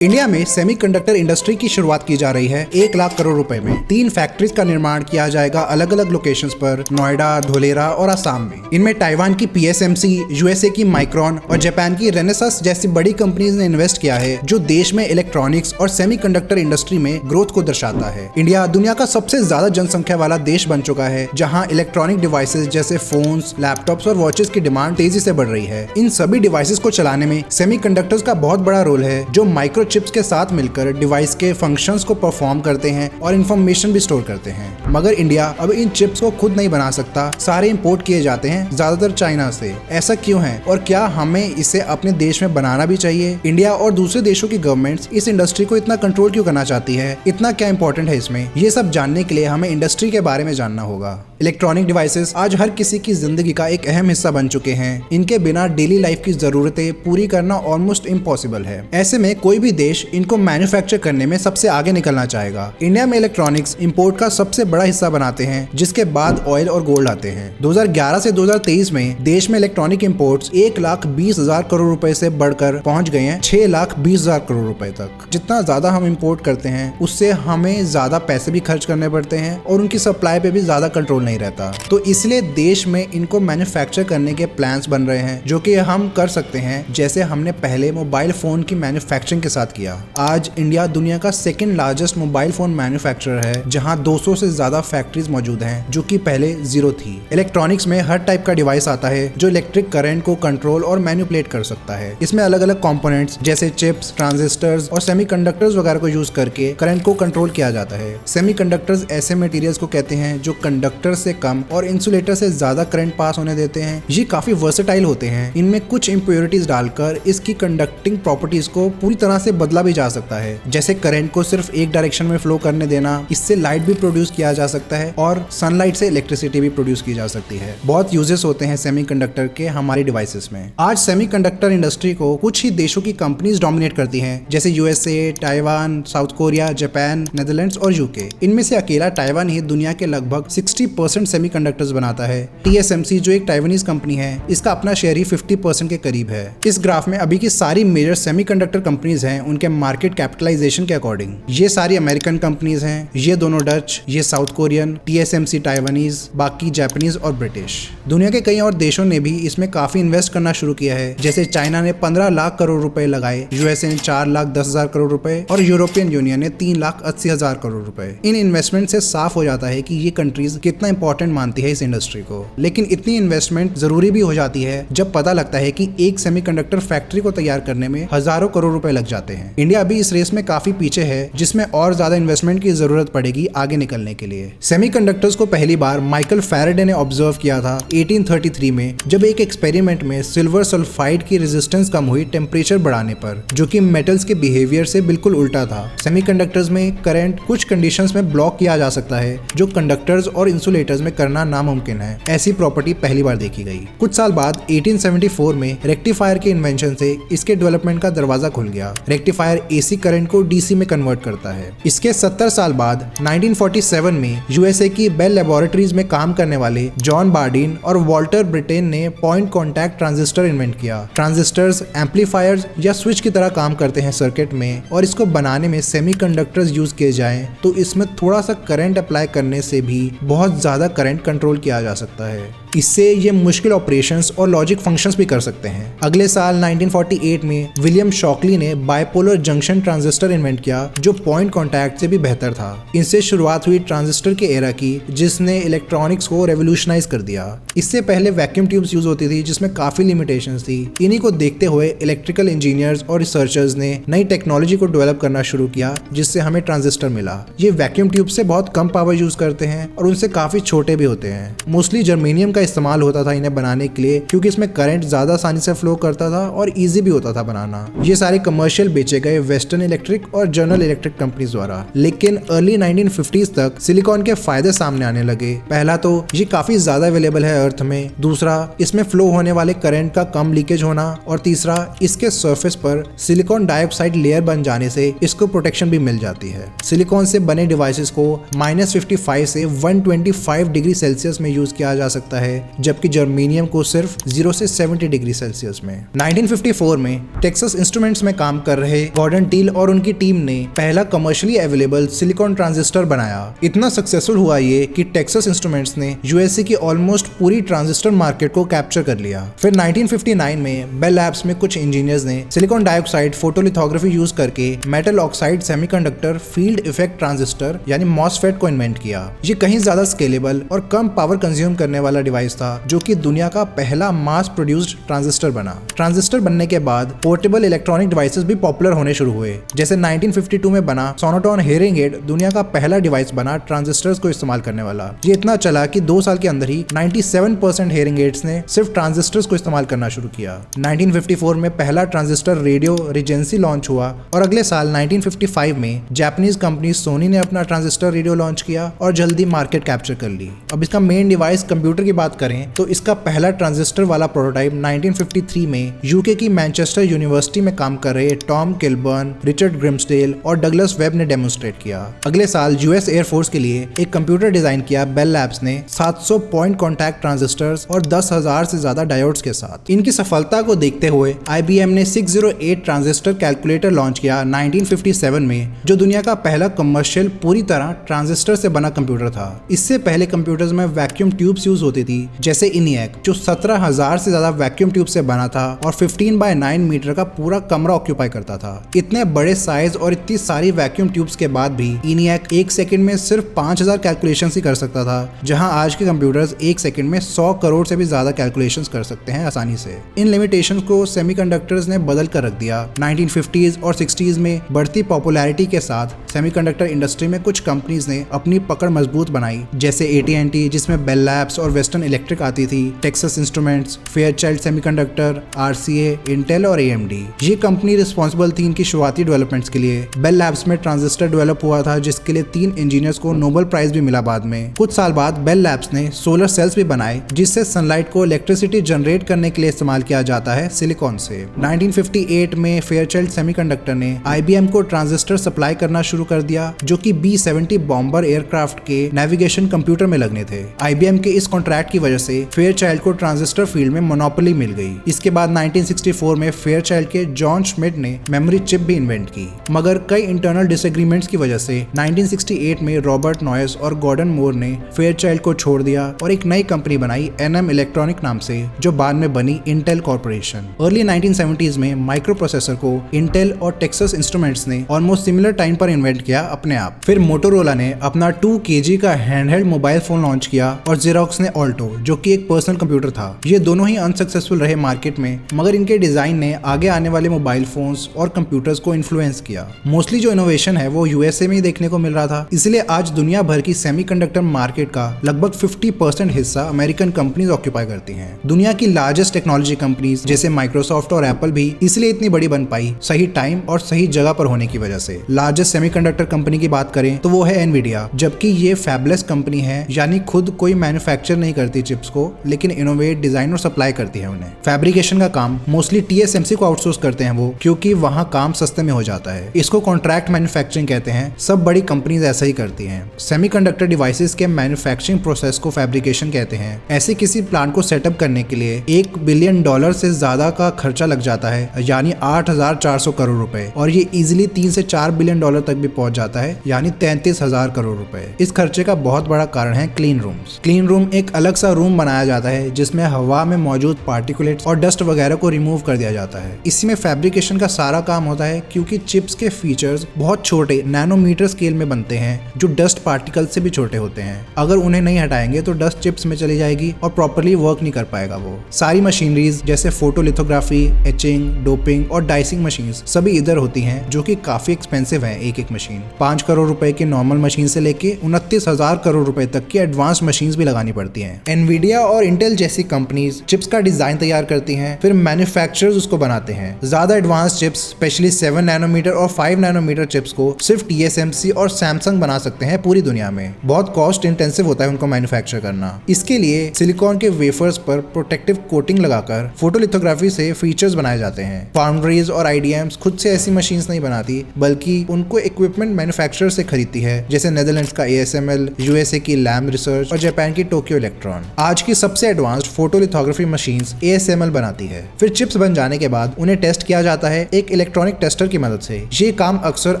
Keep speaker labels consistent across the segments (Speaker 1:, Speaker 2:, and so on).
Speaker 1: India में semiconductor industry की शुरुआत की जा रही है 1 लाख करोड़ रुपए में। 3 फैक्ट्रीज का निर्माण किया जाएगा अलग अलग लोकेशंस पर, नोएडा, धोलेरा और असम में। इनमें ताइवान की PSMC, USA की माइक्रॉन और जापान की रेनेसास जैसी बड़ी कंपनीज ने इन्वेस्ट किया है, जो देश में इलेक्ट्रॉनिक्स और सेमीकंडक्टर इंडस्ट्री में ग्रोथ को दर्शाता है। इंडिया दुनिया का सबसे ज्यादा जनसंख्या वाला देश बन चुका है, जहाँ इलेक्ट्रॉनिक डिवाइसेज जैसे फोन्स, लैपटॉप्स और वॉचेस की डिमांड तेजी से बढ़ रही है। इन सभी डिवाइसेज को चलाने में सेमीकंडक्टर्स का बहुत बड़ा रोल है, जो माइक्रो चिप्स के साथ मिलकर डिवाइस के फंक्शंस को परफॉर्म करते हैं और इंफॉर्मेशन भी स्टोर करते हैं। मगर इंडिया अब इन चिप्स को खुद नहीं बना सकता, सारे इंपोर्ट किए जाते हैं, ज्यादातर चाइना से। ऐसा क्यों है और क्या हमें इसे अपने देश में बनाना भी चाहिए? इंडिया और दूसरे देशों की गवर्नमेंट्स इस इंडस्ट्री को इतना कंट्रोल क्यों करना चाहती है? इतना क्या इंपॉर्टेंट है इसमें? ये सब जानने के लिए हमें इंडस्ट्री के बारे में जानना होगा। इलेक्ट्रॉनिक डिवाइसेस आज हर किसी की जिंदगी का एक अहम हिस्सा बन चुके हैं। इनके बिना डेली लाइफ की जरूरतें पूरी करना ऑलमोस्ट इम्पॉसिबल है। ऐसे में कोई भी देश इनको मैन्युफैक्चर करने में सबसे आगे निकलना चाहेगा। इंडिया में इलेक्ट्रॉनिक्स इंपोर्ट का सबसे बड़ा हिस्सा बनाते हैं, जिसके बाद ऑयल और गोल्ड आते हैं। 2011 से 2023 में देश में इलेक्ट्रॉनिक इंपोर्ट्स 1,20,000 करोड़ रुपए से बढ़कर पहुंच गए हैं 6,20,000 करोड़ रुपए तक। जितना ज्यादा हम इंपोर्ट करते हैं, उससे हमें ज्यादा पैसे भी खर्च करने पड़ते हैं और उनकी सप्लाई पे भी ज्यादा कंट्रोल नहीं रहता। तो इसलिए देश में इनको मैन्युफैक्चर करने के प्लान्स बन रहे हैं, जो कि हम कर सकते हैं, जैसे हमने पहले मोबाइल फोन की मैन्युफैक्चरिंग के साथ किया। आज इंडिया दुनिया का second largest mobile phone manufacturer है, जहां 200 से ज्यादा फैक्ट्रीज मौजूद हैं, जो कि पहले 0 थी। इलेक्ट्रॉनिक्स में हर टाइप का डिवाइस आता है, जो इलेक्ट्रिक करंट को कंट्रोल और मैनिपुलेट कर सकता है। इसमें अलग अलग कंपोनेंट्स जैसे चिप्स, ट्रांजिस्टर्स और सेमीकंडक्टर्स वगैरह को यूज करके करंट को कंट्रोल किया जाता है। सेमीकंडक्टर्स ऐसे मटेरियल्स को कहते हैं जो कंडक्टर से कम और इंसुलेटर से ज्यादा करंट पास होने देते हैं। ये काफी वर्सेटाइल होते हैं। इनमें कुछ इंप्योरिटीज डालकर इसकी कंडक्टिंग प्रॉपर्टीज को पूरी तरह से बदला भी जा सकता है, जैसे करंट को सिर्फ एक डायरेक्शन में फ्लो करने देना। इससे लाइट भी प्रोड्यूस किया जा सकता है और सनलाइट से इलेक्ट्रिसिटी भी प्रोड्यूस की जा सकती है। बहुत यूजेस होते हैं सेमीकंडक्टर के हमारी डिवाइसेस में। आज सेमीकंडक्टर इंडस्ट्री को कुछ ही देशों की कंपनीज डोमिनेट करती हैं, जैसे USA, Taiwan, south Korea, Japan, Netherlands और UK। इनमें से अकेला ताइवान ही दुनिया के लगभग 60% सेमीकंडक्टर्स बनाता है। TSMC जो एक ताइवानीज कंपनी है, इसका अपना शेयर ही 50% के करीब है। इस ग्राफ में अभी की सारी मेजर सेमीकंडक्टर कंपनीज हैं, उनके मार्केट कैपिटलाइजेशन के अकॉर्डिंग। ये सारी अमेरिकन कंपनीज हैं, ये दोनों डच, ये साउथ कोरियन, TSMC ताइवानीज, बाकी जापानीज और ब्रिटिश। दुनिया के कई और देशों ने भी इसमें काफी इन्वेस्ट करना शुरू किया है, जैसे चाइना ने 15 लाख करोड़ रुपए लगाए, USA ने 4,10,000 करोड़ रुपए और यूरोपियन यूनियन ने 3,80,000 करोड़ रुपए। इन इन्वेस्टमेंट से साफ हो जाता है कि ये कंट्रीज कितना इंपॉर्टेंट मानती है इस इंडस्ट्री को। लेकिन इतनी इन्वेस्टमेंट जरूरी भी हो जाती है जब पता लगता है कि एक सेमीकंडक्टर फैक्ट्री को तैयार करने में हजारों करोड़ रुपए लग जाते हैं। इंडिया अभी इस रेस में काफी पीछे है, जिसमें और ज्यादा इन्वेस्टमेंट की जरूरत पड़ेगी आगे निकलने के लिए। सेमीकंडक्टर्स को पहली बार माइकल फैराडे ने ऑब्जर्व किया था 1833 में, जब एक एक्सपेरिमेंट में सिल्वर सल्फाइड की रेजिस्टेंस कम हुई टेम्परेचर बढ़ाने पर, जो कि मेटल्स के बिहेवियर से बिल्कुल उल्टा था। सेमीकंडक्टर्स में करंट कुछ कंडीशंस में ब्लॉक किया जा सकता है, जो कंडक्टर्स और इंसुलेटर्स में करना नामुमकिन है। ऐसी प्रॉपर्टी पहली बार देखी गई। कुछ साल बाद 1874 में रेक्टिफायर के इन्वेंशन से इसके डेवलपमेंट का दरवाजा खुल गया। रेक्टिफायर AC करंट को DC में कन्वर्ट करता है। इसके 70 साल बाद 1947 में USA की बेल लेबोरेटरीज में काम करने वाले जॉन बार्डिन और वॉल्टर ब्रिटेन ने पॉइंट कॉन्टैक्ट ट्रांजिस्टर इन्वेंट किया। ट्रांजिस्टर्स एम्पलीफायर्स या स्विच की तरह काम करते हैं सर्किट में, और इसको बनाने में सेमीकंडक्टर्स यूज किए जाएं तो इसमें थोड़ा सा करंट अप्लाई करने से भी बहुत ज्यादा करंट कंट्रोल किया जा सकता है। इससे ये मुश्किल ऑपरेशंस और लॉजिक फंक्शंस भी कर सकते हैं। अगले साल 1948 में विलियम शॉकली ने बाइपोलर जंक्शन ट्रांजिस्टर इन्वेंट किया, जो पॉइंट कॉन्टैक्ट से भी बेहतर था। इनसे शुरुआत हुई ट्रांजिस्टर के एरा की, जिसने इलेक्ट्रॉनिक्स को रेवोल्यूशनाइज कर दिया। इससे पहले वैक्यूम ट्यूब्स यूज होती थी, जिसमें काफी लिमिटेशंस थी। इन्हीं को देखते हुए इलेक्ट्रिकल इंजीनियर्स और रिसर्चर्स ने नई टेक्नोलॉजी को डेवलप करना शुरू किया, जिससे हमें ट्रांजिस्टर मिला। ये वैक्यूम ट्यूब से बहुत कम पावर यूज करते हैं और उनसे काफी छोटे भी होते हैं। मोस्टली जर्मेनियम इस्तेमाल होता था इन्हें बनाने के लिए, क्योंकि इसमें करंट ज्यादा आसानी से फ्लो करता था और इजी भी होता था बनाना। ये सारे कमर्शियल बेचे गए वेस्टर्न इलेक्ट्रिक और जनरल इलेक्ट्रिक कंपनीज द्वारा। लेकिन अर्ली 1950s तक सिलिकॉन के फायदे सामने आने लगे। पहला तो ये काफी ज्यादा अवेलेबल है अर्थ में, दूसरा इसमें फ्लो होने वाले करंट का कम लीकेज होना, और तीसरा इसके सरफेस पर सिलिकॉन डाइऑक्साइड लेयर बन जाने से इसको प्रोटेक्शन भी मिल जाती है। सिलिकॉन से बने डिवाइसेस को -55 से 125 डिग्री सेल्सियस में यूज किया जा सकता है, है, जबकि जर्मेनियम को सिर्फ 0 से 70 डिग्री सेल्सियस में। 1954 में टेक्सास इंस्ट्रूमेंट्स में काम कर रहे गॉर्डन टील और उनकी टीम ने पहला कमर्शियली अवेलेबल सिलिकॉन ट्रांजिस्टर बनाया। इतना सक्सेसफुल हुआ ये कि टेक्सास इंस्ट्रूमेंट्स ने यूएसए की ऑलमोस्ट पूरी ट्रांजिस्टर मार्केट को कैप्चर कर लिया। फिर 1959 में बेल लैब्स में कुछ इंजीनियर्स ने सिलिकॉन डाइऑक्साइड फोटोलिथोग्राफी यूज करके metal oxide semiconductor field effect transistor यानी मॉसफेट को इन्वेंट किया। ये कहीं ज्यादा स्केलेबल और कम पावर कंज्यूम करने वाला डिवाइस था, जो कि दुनिया का पहला मास प्रोड्यूस्ड ट्रांजिस्टर बना। ट्रांजिस्टर बनने के बाद पोर्टेबल इलेक्ट्रॉनिक डिवाइसेस भी पॉपुलर होने शुरू हुए। जैसे 1952 में बना सोनोटोन हियरिंग एड दुनिया का पहला डिवाइस बना ट्रांजिस्टर्स को इस्तेमाल करने वाला। ये इतना चला कि 2 साल के अंदर ही 97% हियरिंग एड्स ने सिर्फ ट्रांजिस्टर्स को इस्तेमाल करना शुरू किया। 1954 में पहला ट्रांजिस्टर रेडियो रिजेंसी लॉन्च हुआ और अगले साल 1955 में जापानीज कंपनी सोनी ने अपना ट्रांजिस्टर रेडियो लॉन्च किया और जल्दी मार्केट कैप्चर कर ली। अब इसका मेन डिवाइस कंप्यूटर की बात करें तो इसका पहला ट्रांजिस्टर वाला प्रोटोटाइप 1953 में यूके की मैनचेस्टर यूनिवर्सिटी में काम कर रहे टॉम किलबर्न, रिचर्ड ग्रिम्सडेल और डगलस वेब ने डेमोन्स्ट्रेट किया। अगले साल यूएस एयरफोर्स के लिए एक कंप्यूटर डिजाइन किया बेल लैब्स ने 700 पॉइंट कॉन्टैक्ट ट्रांजिस्टर्स और 10,000 से ज्यादा डायोड्स के साथ। इनकी सफलता को देखते हुए IBM ने 608 ट्रांजिस्टर कैलकुलेटर लॉन्च किया 1957 में, जो दुनिया का पहला कमर्शियल पूरी तरह ट्रांजिस्टर से बना कंप्यूटर था। इससे पहले कंप्यूटर्स में वैक्यूम ट्यूब्स यूज होती थी, जैसे ENIAC, जो 17,000 से ज्यादा वैक्यूम ट्यूब से बना था और 15x9 मीटर का पूरा कमरा ऑक्यूपाई करता था। इतने बड़े साइज और इतनी सारी वैक्यूम ट्यूब्स के बाद भी ENIAC 1 सेकंड में सिर्फ 5,000 कैलकुलेशंस ही कर सकता था, जहां आज के कंप्यूटर्स 1 सेकंड में 100 करोड़ से भी ज्यादा कैलकुलेशंस कर सकते हैं आसानी से। इन लिमिटेशंस को सेमीकंडक्टर्स ने बदल कर रख दिया। 1950s और 60s में बढ़ती पॉपुलैरिटी के साथ सेमीकंडक्टर इंडस्ट्री में कुछ कंपनीज ने अपनी पकड़ मजबूत बनाई, जैसे AT&T, जिसमें बेल लैब्स और वेस्टर्न इलेक्ट्रिक आती थी, Texas instruments, Fairchild semiconductor, RCA, Intel और AMD। ये कंपनी रिस्पॉन्सिबल थी इनकी शुरुआती डेवलपमेंट्स के लिए। बेल लैब्स में ट्रांजिस्टर डेवलप हुआ था, जिसके लिए 3 इंजीनियर्स को नोबेल प्राइज भी मिला बाद में। कुछ साल बाद बेल लैब्स ने सोलर सेल्स भी बनाए, जिससे सनलाइट को इलेक्ट्रिसिटी जनरेट करने के लिए इस्तेमाल किया जाता है सिलिकॉन से। 1958 में फेयरचाइल्ड सेमीकंडक्टर ने IBM को ट्रांजिस्टर सप्लाई करना शुरू कर दिया, जो कि B-70 बॉम्बर एयरक्राफ्ट के नेविगेशन कंप्यूटर में लगने थे। IBM के इस कॉन्ट्रैक्ट की वजह से फेयरचाइल्ड को ट्रांजिस्टर फील्ड में मोनोपोली मिल गई। इसके बाद 1964 में फेयरचाइल्ड के जॉन श्मिड ने मेमोरी चिप भी इन्वेंट की, मगर कई इंटरनल डिसएग्रीमेंट्स की वजह से 1968 में रॉबर्ट नॉयस और गॉर्डन मोर ने फेयरचाइल्ड को छोड़ दिया और एक नई कंपनी बनाई NM इलेक्ट्रॉनिक नाम से, जो बाद में बनी इंटेल कॉर्पोरेशन। अर्ली 1970s में माइक्रो प्रोसेसर को इंटेल और टेक्सास इंस्ट्रूमेंट्स ने ऑलमोस्ट सिमिलर टाइम पर इन्वेंट किया अपने आप। फिर मोटोरोला ने अपना 2 kg का हैंडहेल्ड मोबाइल फोन लॉन्च किया और जेरोक्स ने ऑल्टो, जो कि एक पर्सनल कंप्यूटर था। ये दोनों ही अनसक्सेसफुल रहे मार्केट में, मगर इनके डिजाइन ने आगे आने वाले मोबाइल फोन्स और कंप्यूटर्स को इन्फ्लुएंस किया। मोस्टली जो इनोवेशन है वो यूएसए में ही देखने को मिल रहा था, इसलिए आज दुनिया भर की सेमीकंडक्टर मार्केट का लगभग 50% हिस्सा अमेरिकन कंपनीज ऑक्यूपाई करती हैं। दुनिया की लार्जेस्ट टेक्नोलॉजी कंपनीज जैसे माइक्रोसॉफ्ट और एप्पल भी इसलिए इतनी बड़ी बन पाई, सही टाइम और सही जगह पर होने की वजह से। लार्जेस्ट सेमीकंडक्टर कंपनी की बात करें तो वो है एनवीडिया, जबकि ये फैबलेस कंपनी है, यानी खुद कोई मैन्युफैक्चर नहीं करती चिप्स को, लेकिन इनोवेट, डिजाइन और सप्लाई करती है उन्हें। फैब्रिकेशन का काम मोस्टली TSMC को आउटसोर्स करते हैं वो, क्योंकि वहाँ काम सस्ते में हो जाता है। इसको कॉन्ट्रैक्ट मैन्युफैक्चरिंग कहते हैं। सब बड़ी कंपनीज ऐसा ही करती हैं। सेमीकंडक्टर डिवाइसेस के मैन्युफैक्चरिंग प्रोसेस को फैब्रिकेशन कहते हैं। ऐसे किसी प्लांट को सेटअप करने के लिए $1 बिलियन से ज्यादा का खर्चा लग जाता है, यानी 8,400 करोड़ रुपए, और ये इजिली 3 से 4 बिलियन डॉलर तक भी पहुंच जाता है, यानी 33,000 करोड़ रुपए। इस खर्चे का बहुत बड़ा कारण है क्लीन रूम्स। क्लीन रूम एक अलग सा रूम बनाया जाता है जिसमें हवा में मौजूद पार्टिकुलेट्स और डस्ट वगैरह को रिमूव कर दिया जाता है। इसमें फैब्रिकेशन का सारा काम होता है, क्योंकि चिप्स के फीचर्स बहुत छोटे नैनोमीटर स्केल में बनते हैं, जो डस्ट पार्टिकल से भी छोटे होते हैं। अगर उन्हें नहीं हटाएंगे तो डस्ट चिप्स में चली जाएगी और प्रॉपर्ली वर्क नहीं कर पाएगा वो। सारी मशीनरीज जैसे फोटोलिथोग्राफी, एचिंग, डोपिंग और डाइसिंग मशीन्स सभी इधर होती हैं, जो कि काफी एक्सपेंसिव है। एक मशीन 5 करोड़ रुपए की नॉर्मल मशीन से लेके 29,000 करोड़ रुपए तक की एडवांस मशीन्स भी लगानी पड़ती हैं। एनवीडिया और इंटेल जैसी कंपनीज चिप्स का डिजाइन तैयार करती हैं, फिर मैन्युफैक्चरर्स उसको बनाते हैं। ज्यादा एडवांस चिप्स, स्पेशली 7 नैनोमीटर और 5 नैनोमीटर चिप्स को सिर्फ TSMC और सैमसंग बना सकते हैं पूरी दुनिया में। बहुत कॉस्ट इंटेंसिव होता है उनको मैन्युफैक्चर करना। इसके लिए सिलिकॉन के वेफर्स पर प्रोटेक्टिव कोटिंग लगाकर फोटोलिथोग्राफी से फीचर्स बनाए जाते हैं। फाउंड्रीज और IDMs खुद से ऐसी मशीन्स नहीं बनाती, बल्कि उनको इक्विपमेंट मैन्युफैक्चरर से खरीदती है, जैसे नेदरलैंड्स का ASML, USA की लैम रिसर्च और जापान की टोक्यो इलेक्ट्रॉन। माइक्रोन आज की सबसे एडवांस्ड फोटोलिथोग्राफी मशीन्स ASML बनाती है। फिर चिप्स बन जाने के बाद उन्हें टेस्ट किया जाता है एक इलेक्ट्रॉनिक टेस्टर की मदद से। ये काम अक्सर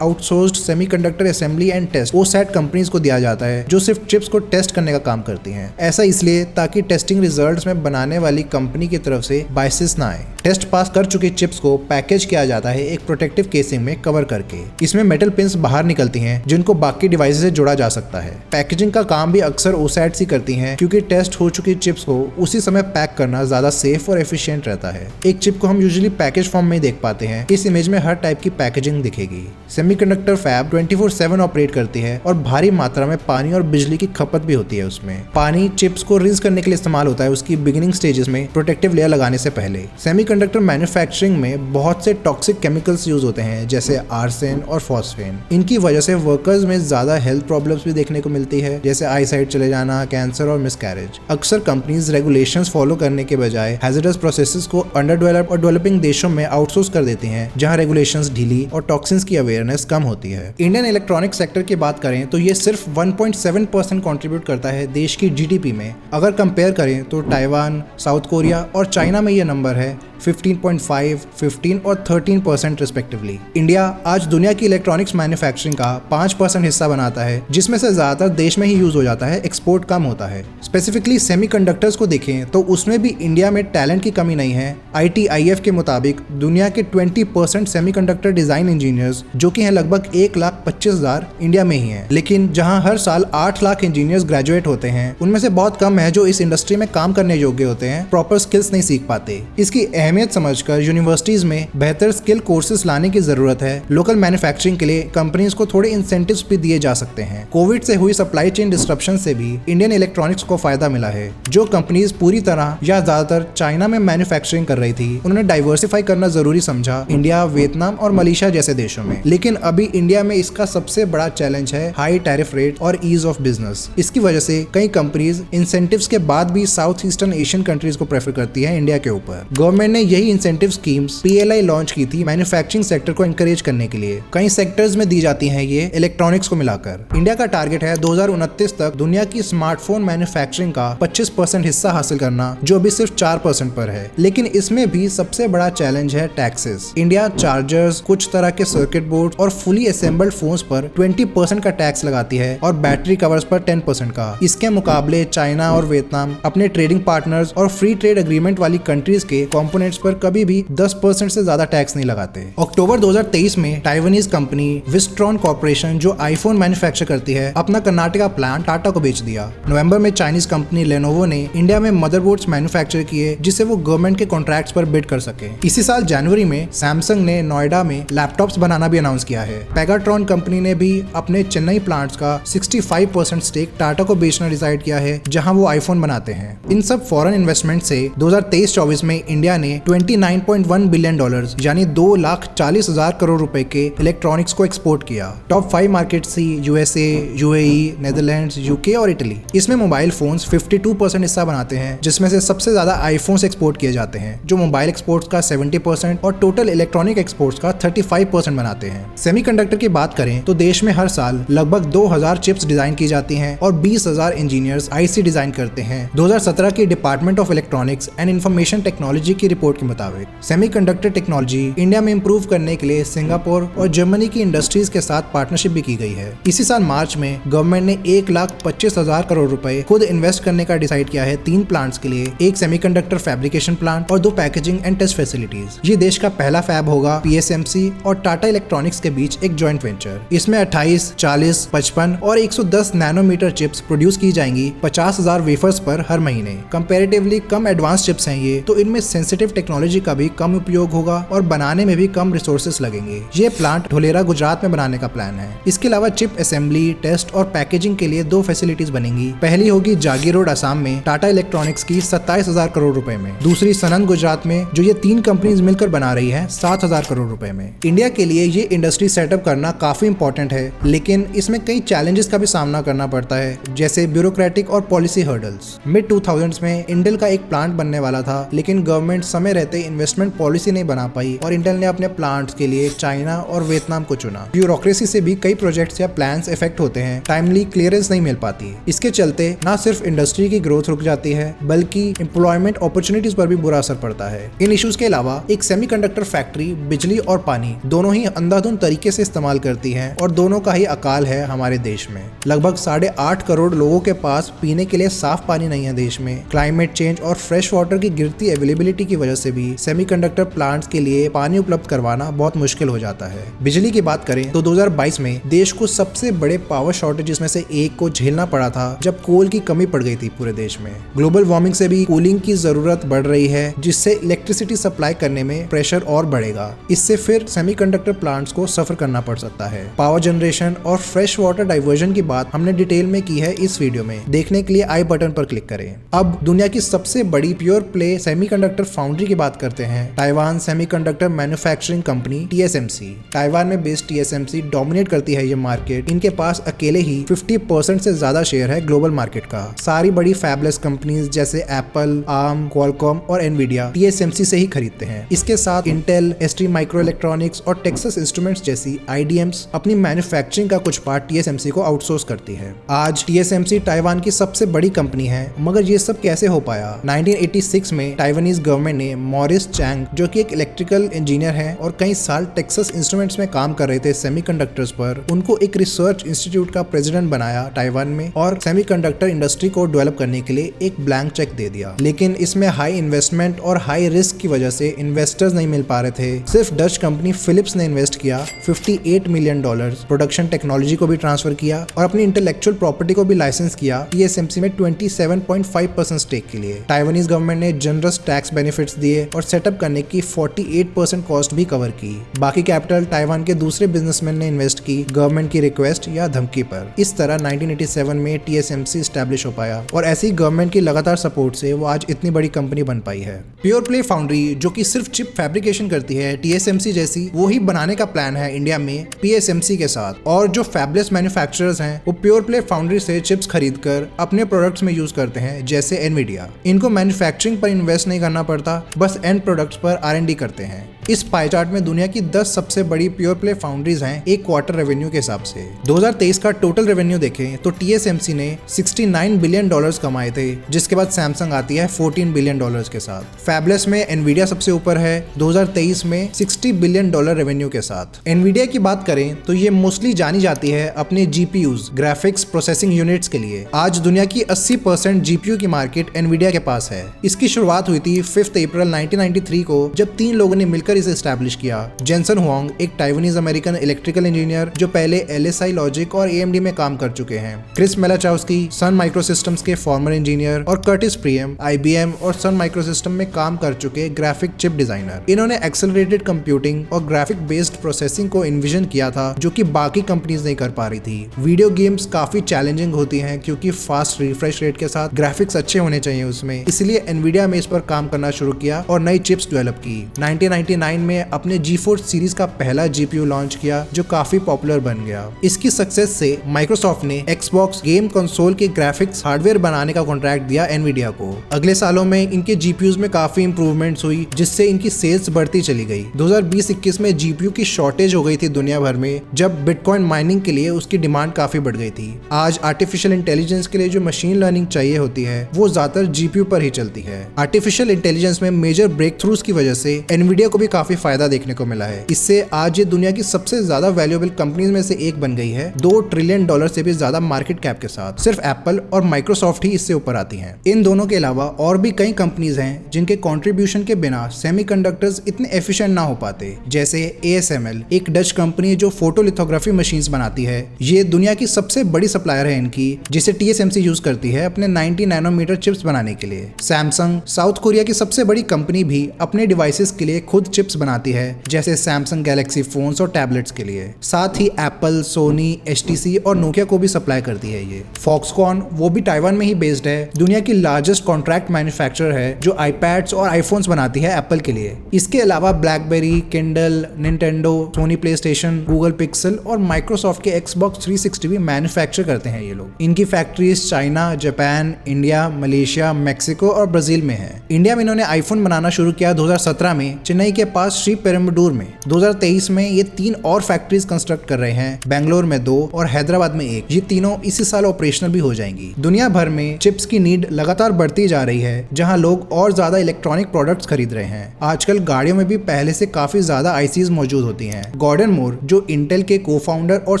Speaker 1: outsourced semiconductor assembly and test OSAT companies को दिया जाता है जो सिर्फ चिप्स को टेस्ट करने का काम करती हैं। ऐसा इसलिए ताकि टेस्टिंग रिजल्ट्स में बनाने वाली कंपनी की तरफ से बायसेस ना आए। टेस्ट पास कर चुके चिप्स को पैकेज किया जाता है एक प्रोटेक्टिव केसिंग में कवर करके। इसमें मेटल पिन्स बाहर निकलती हैं जिनको बाकी डिवाइसेस से जोड़ा जा सकता है। पैकेजिंग का काम भी अक्सर OSATs ही करती हैं क्योंकि टेस्ट हो चुकी चिप्स को उसी समय पैक करना ज्यादा सेफ और एफिशिएंट रहता है। एक चिप को हम यूजुअली पैकेज फॉर्म में देख पाते हैं। इस इमेज में हर टाइप की पैकेजिंग दिखेगी। सेमीकंडक्टर फैब 24/7 ऑपरेट करती है और भारी मात्रा में पानी और बिजली की खपत भी होती है। उसमें पानी चिप्स को रिंस करने के लिए इस्तेमाल होता है उसकी बिगिनिंग स्टेजेस में प्रोटेक्टिव लेयर लगाने से पहले। सेमीकंडक्टर मैन्युफैक्चरिंग में बहुत से टॉक्सिक केमिकल्स यूज होते हैं जैसे आर्सेन और फॉस्फेन। इनकी वजह से वर्कर्स में ज्यादा हेल्थ प्रॉब्लम्स भी देखने को मिलती है जैसे आई साइट चले जाना, कैंसर और मिसकैरेज। अक्सर कंपनीज रेगुलेशंस फॉलो करने के बजाय हैजर्डस प्रोसेसेस को अंडर डेवलप्ड और डेवलपिंग देशों में आउटसोर्स कर देती हैं जहां रेगुलेशंस ढीली और टॉक्सिन्स की अवेयरनेस कम होती है। इंडियन इलेक्ट्रॉनिक सेक्टर की बात करें तो ये सिर्फ 1.7% कंट्रीब्यूट करता है देश की GDP में। अगर कंपेयर करें तो ताइवान, साउथ कोरिया और चाइना में ये नंबर है 15.5, 15 और 13% रिस्पेक्टिवली। इंडिया आज दुनिया की इलेक्ट्रॉनिक्स मैन्युफैक्चरिंग का 5% हिस्सा बनाता है जिसमें से ज्यादातर देश में ही यूज हो जाता है, एक्सपोर्ट कम होता है। स्पेसिफिकली सेमीकंडक्टर्स को देखें तो उसमें भी इंडिया में टैलेंट की कमी नहीं है। ITIF के मुताबिक दुनिया के 20% सेमीकंडक्टर डिजाइन इंजीनियर्स जो कि हैं लगभग 1,25,000 इंडिया में ही हैं। लेकिन जहां हर साल 8 लाख इंजीनियर्स ग्रेजुएट होते हैं उनमें से बहुत कम है जो इस इंडस्ट्री में काम करने योग्य होते हैं, प्रॉपर स्किल्स नहीं सीख पाते। इसकी अहमियत समझकर यूनिवर्सिटीज में बेहतर स्किल कोर्सेज लाने की जरूरत है। लोकल मैन्युफैक्चरिंग के लिए कंपनीज को थोड़े इंसेंटिव्स भी दिए जा सकते हैं। कोविड से हुई सप्लाई चेन डिस्ट्रप्शन से भी इंडियन इलेक्ट्रॉनिक्स को फायदा मिला है। जो कंपनीज पूरी तरह या ज्यादातर चाइना में मैन्युफैक्चरिंग कर रही थी उन्होंने डाइवर्सिफाई करना जरूरी समझा इंडिया, वियतनाम और मलेशिया जैसे देशों में। लेकिन अभी इंडिया में इसका सबसे बड़ा चैलेंज है हाई टैरिफ रेट और ईज ऑफ बिजनेस। इसकी वजह से कई कंपनीज इंसेंटिव्स के बाद भी साउथ ईस्टर्न एशियन कंट्रीज को प्रेफर करती है इंडिया के ऊपर। गवर्नमेंट ने यही इंसेंटिव स्कीम्स PLI लॉन्च की थी मैन्युफैक्चरिंग सेक्टर को एनकरेज करने के लिए। कई सेक्टर्स में दी जाती हैं ये इलेक्ट्रॉनिक्स को मिलाकर। इंडिया का टारगेट है 2029 तक दुनिया की स्मार्टफोन मैन्युफैक्चरिंग का 25% हिस्सा हासिल करना जो अभी सिर्फ 4% पर है। लेकिन इसमें भी सबसे बड़ा चैलेंज है टैक्सेस। इंडिया चार्जर्स, कुछ तरह के सर्किट बोर्ड और फुली असेंबल्ड फोन्स पर 20% का टैक्स लगाती है और बैटरी कवर्स पर 10% का। इसके मुकाबले चाइना और वियतनाम अपने ट्रेडिंग पार्टनर्स और फ्री ट्रेड एग्रीमेंट वाली कंट्रीज के कंपोनेंट्स पर कभी भी 10% से ज्यादा टैक्स नहीं लगाते। अक्टूबर 2023 में ताइवानीज कंपनी विस्ट्रॉन कॉर्पोरेशन जो आईफोन मैन्युफैक्चर करती है अपना कर्नाटका प्लांट टाटा को बेच दिया। नवंबर में चाइनीज कंपनी लेनोवो ने इंडिया में मदरबोर्ड्स मैन्युफैक्चर किए जिससे वो गवर्नमेंट के कॉन्ट्रैक्ट्स पर बिड कर सके। इसी साल जनवरी में सैमसंग ने नोएडा में लैपटॉप्स बनाना भी अनाउंस किया है। पेगाट्रॉन कंपनी ने भी अपने चेन्नई प्लांट्स का 65% स्टेक टाटा को बेचना डिसाइड किया है जहां वो आईफोन बनाते हैं। इन सब फॉरेन इन्वेस्टमेंट से 2023-24 में इंडिया ने $29.1 बिलियन यानी 2,40,000 करोड़ रुपए के इलेक्ट्रॉनिक्स को एक्सपोर्ट किया। टॉप 5 मार्केट्स थी USA, UAE, नेदरलैंड्स, UK और इटली। इसमें मोबाइल फोन्स 52% हिस्सा बनाते हैं जिसमें से सबसे ज्यादा आईफोन्स एक्सपोर्ट किए जाते हैं जो मोबाइल एक्सपोर्ट्स का 70% और टोटल इलेक्ट्रॉनिक एक्सपोर्ट्स का 35% बनाते हैं। सेमीकंडक्टर की बात करें तो देश में हर साल लगभग 2,000 चिप्स डिजाइन की जाती हैं और 20,000 इंजीनियर्स IC डिजाइन करते हैं। 2017 की department of electronics and information technology की रिपोर्ट के मुताबिक सेमीकंडक्टर टेक्नोलॉजी इंडिया में इंप्रूव करने के लिए सिंगापुर और जर्मनी की इंडस्ट्रीज के साथ पार्टनरशिप भी की गई है। इसी साल मार्च में गवर्नमेंट ने 1,25,000 करोड़ रुपए खुद इन्वेस्ट करने का डिसाइड किया है 3 प्लांट्स के लिए, एक सेमीकंडक्टर फैब्रिकेशन प्लांट और 2 पैकेजिंग एंड टेस्ट फैसिलिटीज। ये देश का पहला फैब होगा। PSMC और टाटा इलेक्ट्रॉनिक्स के बीच एक जॉइंट वेंचर। इसमें 28, 40, 55 और 110 नैनोमीटर चिप्स प्रोड्यूस की जाएंगी 50,000 वेफर्स पर हर महीने। कंपैरेटिवली कम एडवांस चिप्स हैं ये, तो इनमें सेंसिटिव टेक्नोलॉजी का भी कम उपयोग होगा और बनाने में भी कम रिसोर्सेस लगेंगे। ये प्लांट ढोलेरा गुजरात में बनाने का प्लान है। इसके अलावा चिप असेंबली, टेस्ट और पैकेजिंग के लिए 2 फैसिलिटीज बनेंगी। पहली होगी जागी रोड असम में टाटा इलेक्ट्रॉनिक्स की 27,000 करोड़ रुपए में। दूसरी सनंद गुजरात में जो ये 3 कंपनीज मिलकर बना रही है 7,000 करोड़ रुपए में। इंडिया के लिए ये इंडस्ट्री सेटअप करना काफी इंपॉर्टेंट है लेकिन इसमें कई चैलेंजेस का भी सामना करना पड़ता है जैसे ब्यूरोक्रेटिक और पॉलिसी हर्डल्स। मिड 2000s में इंटेल का एक प्लांट बनने वाला था लेकिन गवर्नमेंट समय समय रहते इन्वेस्टमेंट पॉलिसी नहीं बना पाई और इंटेल ने अपने प्लांट्स के लिए चाइना और वियतनाम को चुना। ब्यूरोक्रेसी से भी कई प्रोजेक्ट्स या प्लान्स इफेक्ट होते हैं, टाइमली क्लियरेंस नहीं मिल पाती। इसके चलते न सिर्फ इंडस्ट्री की ग्रोथ रुक जाती है बल्कि एम्प्लॉयमेंट अपॉर्चुनिटीज पर भी बुरा असर पड़ता है। इन इश्यूज के अलावा एक सेमीकंडक्टर फैक्ट्री बिजली और पानी दोनों ही अंधाधुंध तरीके से इस्तेमाल करती है और दोनों का ही अकाल है हमारे देश में। लगभग 8.5 करोड़ लोगों के पास पीने के लिए साफ पानी नहीं है देश में। क्लाइमेट चेंज और फ्रेश वाटर की गिरती अवेलेबिलिटी की वजह से भी सेमीकंडक्टर प्लांट्स के लिए पानी उपलब्ध करवाना बहुत मुश्किल हो जाता है। बिजली की बात करें तो 2022 में देश को सबसे बड़े पावर शॉर्टेजेस में से एक को झेलना पड़ा था जब कोल की कमी पड़ गई थी पूरे देश में। ग्लोबल वार्मिंग से भी कूलिंग की जरूरत बढ़ रही है जिससे इलेक्ट्रिसिटी सप्लाई करने में प्रेशर और बढ़ेगा। इससे फिर सेमीकंडक्टर प्लांट्स को सफर करना पड़ सकता है। पावर जनरेशन और फ्रेश वाटर डाइवर्जन की बात हमने डिटेल में की है इस वीडियो में, देखने के लिए आई बटन पर क्लिक करें। अब दुनिया की सबसे बड़ी प्योर प्ले सेमीकंडक्टर फाउंड्री की बात करते हैं, Taiwan semiconductor manufacturing company TSMC। Taiwan में बेस्ड TSMC डोमिनेट करती है ये मार्केट। इनके पास अकेले ही 50% से ज्यादा शेयर है ग्लोबल मार्केट का। सारी बड़ी फैबलेस कंपनीज जैसे एप्पल, आर्म, क्वालकॉम और एनवीडिया TSMC से ही खरीदते हैं। इसके साथ इंटेल, ST माइक्रोइलेक्ट्रॉनिक्स और टेक्सास इंस्ट्रूमेंट्स जैसी IDMs अपनी मैन्युफैक्चरिंग का कुछ पार्ट TSMC को आउटसोर्स करती है। आज TSMC ताइवान की सबसे बड़ी कंपनी है, मगर ये सब कैसे हो पाया? 1986 में ताइवानीज गवर्नमेंट ने मॉरिस चैंग, जो कि एक इलेक्ट्रिकल इंजीनियर है और कई साल टेक्सास इंस्ट्रूमेंट्स में काम कर रहे थे सेमीकंडक्टर्स पर, उनको एक रिसर्च इंस्टीट्यूट का प्रेसिडेंट बनाया ताइवान में और सेमीकंडक्टर इंडस्ट्री को डेवलप करने के लिए एक ब्लैंक चेक दे दिया। लेकिन इसमें हाई इन्वेस्टमेंट और हाई रिस्क की वजह से इन्वेस्टर्स नहीं मिल पा रहे थे। सिर्फ डच कंपनी फिलिप्स ने इन्वेस्ट किया $58 मिलियन, प्रोडक्शन टेक्नोलॉजी को भी ट्रांसफर किया और अपनी इंटेलेक्चुअल प्रॉपर्टी को भी लाइसेंस किया TSMC में 27.5% स्टेक के लिए। ताइवानीज गवर्नमेंट ने जनरस टैक्स बेनिफिट्स दिए और सेटअप करने की 48% कॉस्ट भी कवर की। बाकी कैपिटल ताइवान के दूसरे बिजनेसमैन ने इन्वेस्ट की गवर्नमेंट की रिक्वेस्ट या धमकी पर। इस तरह 1987 में TSMC एस्टैब्लिश हो पाया और ऐसी गवर्नमेंट की लगातार सपोर्ट से वो आज इतनी बड़ी कंपनी बन पाई है। प्योर प्ले फाउंड्री जो कि सिर्फ चिप फैब्रिकेशन करती है TSMC जैसी, वो ही बनाने का प्लान है इंडिया में PSMC के साथ। और जो फैबलेस मैन्युफैक्चरर्स हैं वो प्योर प्ले फाउंड्री से चिप्स खरीदकर अपने प्रोडक्ट्स में यूज करते हैं जैसे एनवीडिया। इनको मैन्युफैक्चरिंग पर इन्वेस्ट नहीं करना पड़ता, बस एंड प्रोडक्ट्स पर R&D करते हैं। इस पाई चार्ट में दुनिया की 10 सबसे बड़ी प्योर प्ले फाउंड्रीज हैं एक क्वार्टर रेवेन्यू के हिसाब से। 2023 का टोटल रेवेन्यू देखें तो TSMC ने $69 बिलियन कमाए थे, जिसके बाद सैमसंग आती है $14 बिलियन के साथ। फैबलेस में एनवीडिया सबसे ऊपर है 2023 में $60 बिलियन रेवेन्यू के साथ। एनवीडिया की बात करें तो ये मोस्टली जानी जाती है अपने GPUs, ग्राफिक्स प्रोसेसिंग यूनिट्स के लिए। आज दुनिया की 80% GPU की मार्केट एनवीडिया के पास है। इसकी शुरुआत हुई थी 5 अप्रैल 1993 को जब 3 लोगों ने मिलकर इसे एस्टैब्लिश किया। जेनसन हुआंग एक ताइवानीज अमेरिकन इलेक्ट्रिकल इंजीनियर जो पहले LSI लॉजिक और AMD में काम कर चुके हैं। क्रिस मेलाचाउस्की सन माइक्रोसिस्टम्स के फॉर्मर इंजीनियर और कर्टिस प्रियम IBM और सन माइक्रोसिस्टम में काम कर चुके ग्राफिक चिप डिजाइनर। इन्होंने एक्सेलरेटेड कंप्यूटिंग और ग्राफिक बेस्ड प्रोसेसिंग को इन्विजन किया था जो कि बाकी कंपनीज नहीं कर पा रही थी। वीडियो गेम्स काफी चैलेंजिंग होती हैं क्योंकि फास्ट रिफ्रेश रेट के साथ ग्राफिक्स अच्छे होने चाहिए उसमें, इसलिए एनवीडिया में इस पर काम करना शुरू किया और नई चिप्स डेवलप की। 1999 में अपने GeForce सीरीज का पहला GPU लॉन्च किया जो काफी पॉपुलर बन गया। इसकी सक्सेस से माइक्रोसॉफ्ट ने Xbox गेम कंसोल के ग्राफिक्स हार्डवेयर बनाने का कॉन्ट्रैक्ट दिया एनवीडिया को। अगले सालों में इनके GPUs में काफी इंप्रूवमेंट्स हुई जिससे इनकी सेल्स बढ़ती चली गई। 2020-21 में GPU की शॉर्टेज हो गई थी दुनिया भर में जब बिटकॉइन माइनिंग के लिए उसकी डिमांड काफी बढ़ गई थी। आज आर्टिफिशियल इंटेलिजेंस के लिए जो मशीन लर्निंग चाहिए होती है वो ज्यादातर GPU पर ही चलती है। आर्टिफिशियल इंटेलिजेंस में मेजर ब्रेक थ्रूज की वजह से एनवीडिया को भी काफी फायदा देखने को मिला है। इससे आज ये दुनिया की सबसे ज्यादा वैल्यूएबल कंपनीज में से एक बन गई है, $2 ट्रिलियन से भी ज्यादा मार्केट कैप के साथ। सिर्फ एप्पल और माइक्रोसॉफ्ट ही इससे ऊपर आती हैं। इन दोनों के अलावा और भी कई कंपनीज हैं जिनके कंट्रीब्यूशन के बिना सेमीकंडक्टर्स इतने एफिशिएंट ना हो पाते, जैसे ASML एक डच कंपनी जो फोटोलिथोग्राफी मशीन्स बनाती है। ये दुनिया की सबसे बड़ी सप्लायर है इनकी, जिसे TSMC यूज करती है अपने 90 नैनोमीटर चिप्स बनाने के लिए। सैमसंग साउथ कोरिया की सबसे बड़ी कंपनी भी अपने डिवाइसेस के लिए खुद चिप चिप्स बनाती है, जैसे सैमसंग गैलेक्सी फोन्स और टैबलेट्स के लिए। साथ ही एप्पल, सोनी, HTC और नोकिया को भी सप्लाई करती है ये। फॉक्सकॉन वो भी ताइवान में ही बेस्ड है, दुनिया की लार्जेस्ट कॉन्ट्रैक्ट मैन्युफैक्चरर है जो आईपैड्स और आईफोन्स बनाती है एप्पल के लिए। इसके अलावा BlackBerry, Kindle, Nintendo, Sony PlayStation, Google Pixel और माइक्रोसॉफ्ट के Xbox 360 भी मैन्युफैक्चर करते हैं ये लोग। इनकी factories China, Japan, India, Malaysia, Mexico और ब्राजील में है। इंडिया में इन्होंने आईफोन बनाना शुरू किया 2017 में चेन्नई के पास श्री पेरुम्बदूर में। 2023 में ये 3 और फैक्ट्रीज कंस्ट्रक्ट कर रहे हैं, बेंगलोर में 2 और हैदराबाद में 1। ये तीनों इसी साल ऑपरेशनल भी हो जाएंगी। दुनिया भर में चिप्स की नीड लगातार बढ़ती जा रही है, जहां लोग और ज्यादा इलेक्ट्रॉनिक प्रोडक्ट्स खरीद रहे हैं। आजकल गाड़ियों में भी पहले से काफी ज्यादा आईसीज मौजूद होती हैं। गॉर्डन मूर जो इंटेल के को-फाउंडर और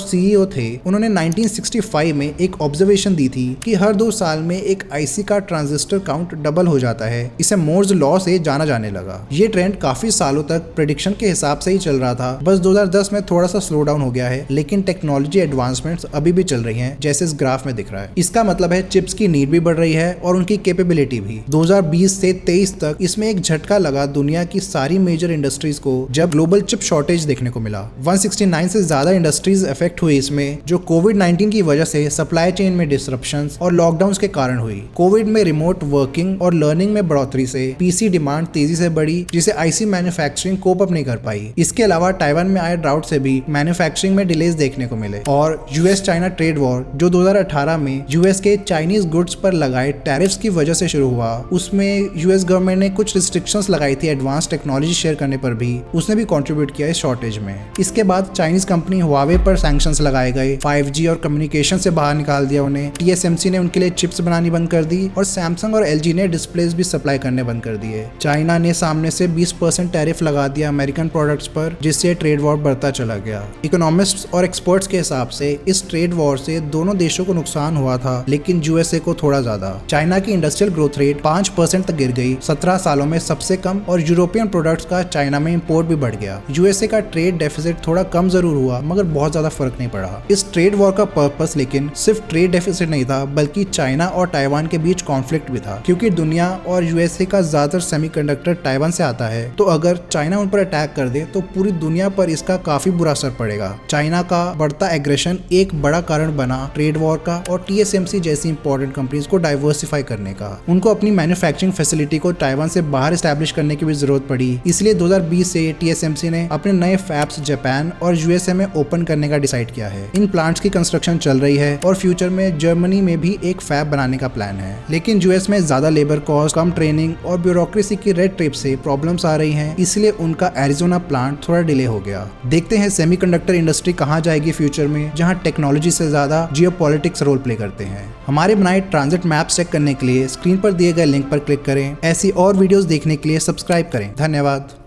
Speaker 1: CEO थे, उन्होंने 1965 में एक ऑब्जर्वेशन दी थी कि हर 2 साल में एक आईसी का ट्रांजिस्टर काउंट डबल हो जाता है। इसे मोर्स लॉ से जाना जाने लगा। ये ट्रेंड काफी सालों तक प्रेडिक्शन के हिसाब से ही चल रहा था, बस 2010 में थोड़ा सा स्लो डाउन हो गया है, लेकिन टेक्नोलॉजी एडवांसमेंट्स अभी भी चल रही हैं, जैसे इस ग्राफ में दिख रहा है। इसका मतलब है चिप्स की नीड भी बढ़ रही है और उनकी कैपेबिलिटी भी। 2020 से 23 तक इसमें एक झटका लगा दुनिया की सारी मेजर इंडस्ट्रीज को, जब ग्लोबल चिप शॉर्टेज देखने को मिला। 169 से ज्यादा इंडस्ट्रीज इफेक्ट हुई इसमें, जो कोविड-19 की वजह से सप्लाई चेन में डिसरप्शंस और लॉकडाउन के कारण हुई। कोविड में रिमोट वर्किंग और लर्निंग में बढ़ोतरी से पीसी डिमांड तेजी से बढ़ी, जिसे आईसी मैन्युफैक्चरिंग कोप अप नहीं कर पाई। इसके अलावा ताइवान में आए ड्राउट से भी मैन्युफैक्चरिंग में डिलेज देखने को मिले। और यूएस चाइना ट्रेड वॉर जो 2018 में यूएस के चाइनीज गुड्स पर लगाए टैरिफ्स की वजह से शुरू हुआ, उसमें यूएस गवर्नमेंट ने कुछ रिस्ट्रिक्शंस लगाई थी एडवांस टेक्नोलॉजी शेयर करने पर भी, उसने भी कंट्रीब्यूट किया इस शॉर्टेज में। इसके बाद चाइनीज कंपनी हुआवे पर सैंक्शंस लगाए गए, 5G और कम्युनिकेशन से बाहर निकाल दिया उन्हें। TSMC ने उनके लिए चिप्स बनानी बंद कर दी और सैमसंग और LG ने डिस्प्लेज भी सप्लाई करने बंद कर दिए। चाइना ने सामने से 20% टैरिफ लगा दिया अमेरिकन प्रोडक्ट्स पर, जिससे ट्रेड वॉर बढ़ता चला गया। इकोनॉमिस्ट्स और एक्सपर्ट्स के हिसाब से इस ट्रेड वॉर से दोनों देशों को नुकसान हुआ था, लेकिन USA को थोड़ा ज्यादा। चाइना की इंडस्ट्रियल ग्रोथ रेट 5% तक गिर गई 17 सालों में, सबसे कम, और यूरोपियन प्रोडक्ट्स का चाइना में इंपोर्ट भी बढ़ गया। USA का ट्रेड डेफिसिट थोड़ा कम जरूर हुआ, मगर बहुत ज्यादा फर्क नहीं पड़ा। इस ट्रेड वॉर का पर्पस लेकिन सिर्फ ट्रेड डेफिसिट नहीं था, बल्कि चाइना और ताइवान के बीच कॉन्फ्लिक्ट भी था, क्योंकि दुनिया और USA का ज्यादातर सेमीकंडक्टर ताइवान से आता है। तो अगर चाइना उन पर अटैक कर दे तो पूरी दुनिया पर इसका काफी बुरा असर पड़ेगा। चाइना का बढ़ता एग्रेशन एक बड़ा कारण बना ट्रेड वॉर का और TSMC जैसी इंपॉर्टेंट कंपनीज को डाइवर्सिफाई करने का। उनको अपनी मैन्युफैक्चरिंग फैसिलिटी को ताइवान से बाहर एस्टैब्लिश करने की भी जरूरत पड़ी। इसलिए 2020 से TSMC ने अपने नए फैब्स जापान और USA में ओपन करने का डिसाइड किया है। इन प्लांट्स की कंस्ट्रक्शन चल रही है और फ्यूचर में जर्मनी में भी एक फैब बनाने का प्लान है। लेकिन US में ज्यादा लेबर कॉस्ट, कम ट्रेनिंग और ब्यूरोक्रेसी की रेड टेप से प्रॉब्लम्स आ रही हैं, इसलिए उनका एरिजोना प्लांट थोड़ा डिले हो गया। देखते हैं सेमीकंडक्टर इंडस्ट्री कहां जाएगी फ्यूचर में, जहां टेक्नोलॉजी से ज्यादा जियोपॉलिटिक्स रोल प्ले करते हैं। हमारे बनाए ट्रांजिट मैप्स चेक करने के लिए स्क्रीन पर दिए गए लिंक पर क्लिक करें। ऐसी और वीडियोस देखने के लिए सब्सक्राइब करें। धन्यवाद।